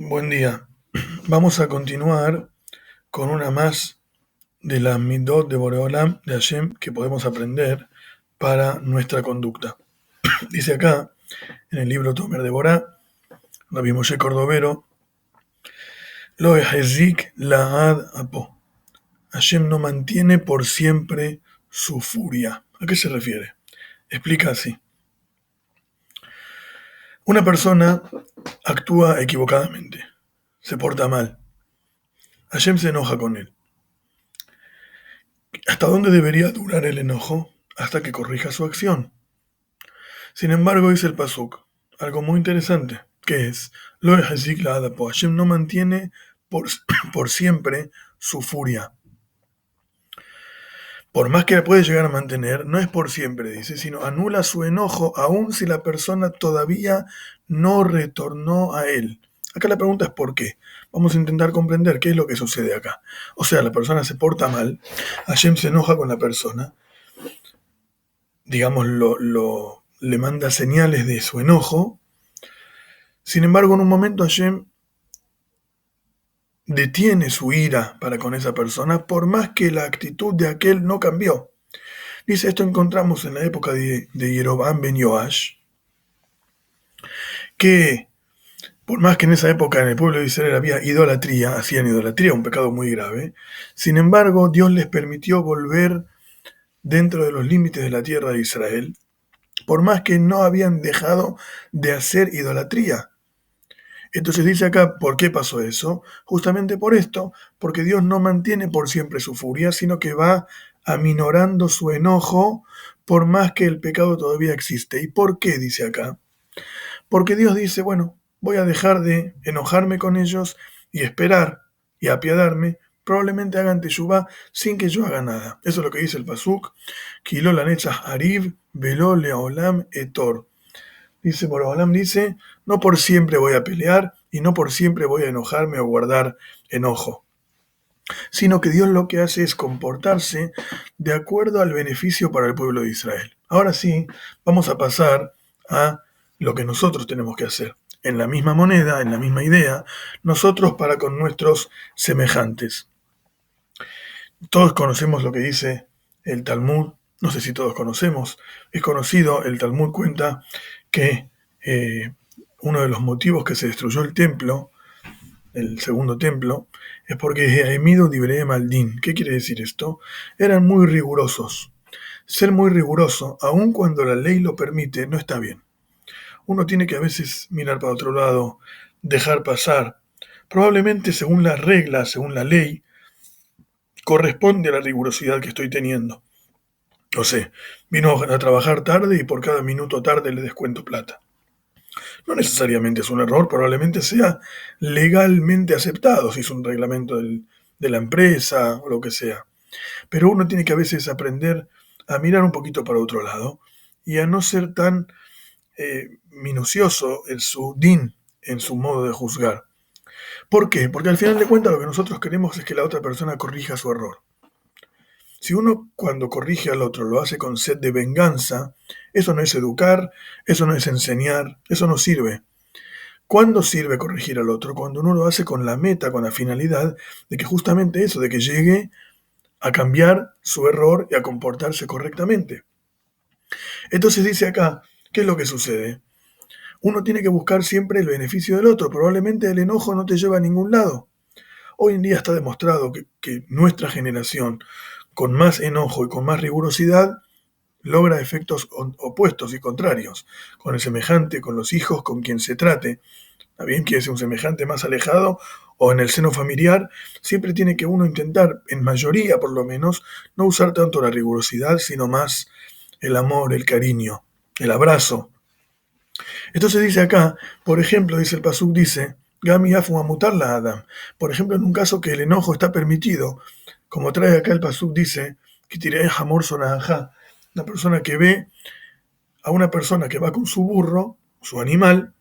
Buen día. Vamos a continuar con una más de las midot de Boreolam de Hashem que podemos aprender para nuestra conducta. Dice acá, en el libro Tomer de Borá, Rabbi Moshe Cordovero, Lo ehezik laad apo. Hashem no mantiene por siempre su furia. ¿A qué se refiere? Explica así. Una persona actúa equivocadamente, se porta mal. Hashem se enoja con él. ¿Hasta dónde debería durar el enojo? Hasta que corrija su acción. Sin embargo, dice el Pasuk, algo muy interesante, que es, Lo ehezik laad apo. Hashem no mantiene por, por siempre su furia. Por más que puede llegar a mantener, no es por siempre, dice, sino anula su enojo aun si la persona todavía no retornó a él. Acá la pregunta es ¿por qué? Vamos a intentar comprender qué es lo que sucede acá. O sea, la persona se porta mal, Hashem se enoja con la persona, digamos, le manda señales de su enojo. Sin embargo, en un momento Hashem detiene su ira para con esa persona, por más que la actitud de aquel no cambió. Dice, esto encontramos en la época de Jeroboam ben Yoash, que por más que en esa época en el pueblo de Israel había idolatría, hacían idolatría, un pecado muy grave, sin embargo Dios les permitió volver dentro de los límites de la tierra de Israel, por más que no habían dejado de hacer idolatría. Entonces dice acá, ¿por qué pasó eso? Justamente por esto, porque Dios no mantiene por siempre su furia, sino que va aminorando su enojo por más que el pecado todavía existe. ¿Y por qué dice acá? Porque Dios dice, bueno, voy a dejar de enojarme con ellos y esperar y apiadarme, probablemente hagan teshuvá sin que yo haga nada. Eso es lo que dice el Pasuk, Kiló la netzach ariv, veló leolam etor. Dice Boreolam, dice, no por siempre voy a pelear y no por siempre voy a enojarme o guardar enojo, sino que Dios lo que hace es comportarse de acuerdo al beneficio para el pueblo de Israel. Ahora sí, vamos a pasar a lo que nosotros tenemos que hacer. En la misma moneda, en la misma idea, nosotros para con nuestros semejantes. Todos conocemos lo que dice el Talmud, no sé si todos conocemos, es conocido, el Talmud cuenta que uno de los motivos que se destruyó el templo, el segundo templo, es porque Emido Divrei Maldín. ¿Qué quiere decir esto? Eran muy rigurosos. Ser muy riguroso, aun cuando la ley lo permite, no está bien. Uno tiene que a veces mirar para otro lado, dejar pasar. Probablemente según las reglas, según la ley, corresponde a la rigurosidad que estoy teniendo. No sé, vino a trabajar tarde y por cada minuto tarde le descuento plata. No necesariamente es un error, probablemente sea legalmente aceptado, si es un reglamento de la empresa o lo que sea. Pero uno tiene que a veces aprender a mirar un poquito para otro lado y a no ser tan minucioso en su din, en su modo de juzgar. ¿Por qué? Porque al final de cuentas lo que nosotros queremos es que la otra persona corrija su error. Si uno cuando corrige al otro lo hace con sed de venganza, eso no es educar, eso no es enseñar, eso no sirve. ¿Cuándo sirve corregir al otro? Cuando uno lo hace con la meta, con la finalidad de que justamente eso, de que llegue a cambiar su error y a comportarse correctamente. Entonces dice acá, ¿qué es lo que sucede? Uno tiene que buscar siempre el beneficio del otro. Probablemente el enojo no te lleva a ningún lado. Hoy en día está demostrado que nuestra generación, con más enojo y con más rigurosidad, logra efectos opuestos y contrarios, con el semejante, con los hijos, con quien se trate. ¿Está bien? Que es un semejante más alejado o en el seno familiar, siempre tiene que uno intentar, en mayoría por lo menos, no usar tanto la rigurosidad, sino más el amor, el cariño, el abrazo. Entonces dice acá, por ejemplo, dice el Pasuk, dice, Gami afu amutar la Adam. Por ejemplo, en un caso que el enojo está permitido, como trae acá el Pasuk, dice, Kitirei hamor sonajá, una persona que ve a una persona que va con su burro, su animal,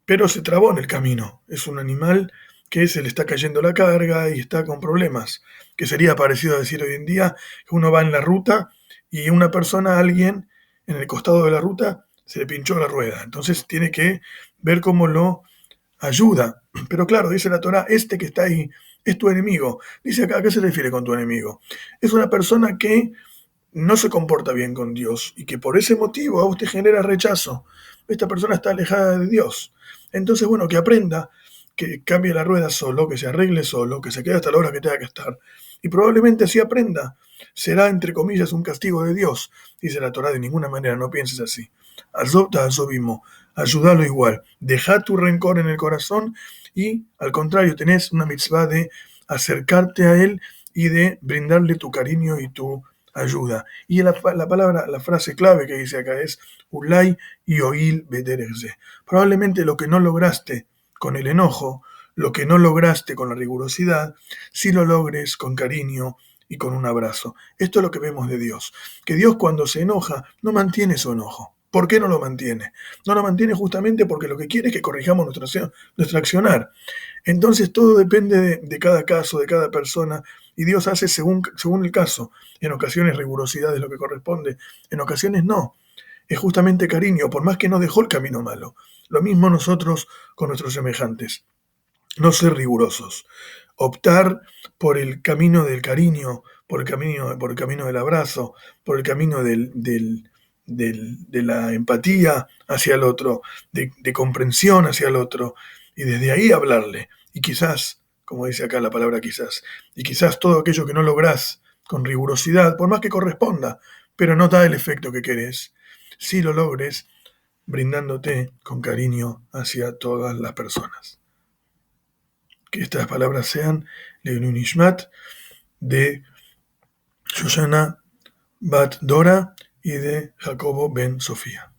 pero se trabó en el camino. Es un animal que se le está cayendo la carga y está con problemas, que sería parecido a decir hoy en día que uno va en la ruta y una persona, alguien, en el costado de la ruta, se le pinchó la rueda. Entonces tiene que ver cómo lo ayuda. Pero claro, dice la Torá, este que está ahí es tu enemigo. Dice acá, ¿a qué se refiere con tu enemigo? Es una persona que no se comporta bien con Dios y que por ese motivo a usted genera rechazo. Esta persona está alejada de Dios. Entonces, bueno, que aprenda, que cambie la rueda solo, que se arregle solo, que se quede hasta la hora que tenga que estar. Y probablemente así aprenda. Será, entre comillas, un castigo de Dios. Dice la Torá, de ninguna manera, no pienses así. Azota azobimo, ayúdalo igual. Deja tu rencor en el corazón y, al contrario, tenés una mitzvah de acercarte a él y de brindarle tu cariño y tu ayuda. Y la palabra, la frase clave que dice acá es Ulay y oil bedererse. Probablemente lo que no lograste con el enojo, lo que no lograste con la rigurosidad, sí lo logres con cariño y con un abrazo. Esto es lo que vemos de Dios. Que Dios cuando se enoja no mantiene su enojo. ¿Por qué no lo mantiene? No lo mantiene justamente porque lo que quiere es que corrijamos nuestro accionar. Entonces todo depende de cada caso, de cada persona, y Dios hace según el caso. En ocasiones rigurosidad es lo que corresponde, en ocasiones no. Es justamente cariño, por más que no dejó el camino malo. Lo mismo nosotros con nuestros semejantes. No ser rigurosos. Optar por el camino del cariño, por el camino del abrazo, por el camino de la empatía hacia el otro, de comprensión hacia el otro, y desde ahí hablarle. Y quizás, como dice acá la palabra quizás, y quizás todo aquello que no lográs con rigurosidad, por más que corresponda, pero no da el efecto que querés, si lo logres brindándote con cariño hacia todas las personas. Que estas palabras sean Leilun Ishmat de Shoshana Bat Dora y de Jacobo Ben Sofía.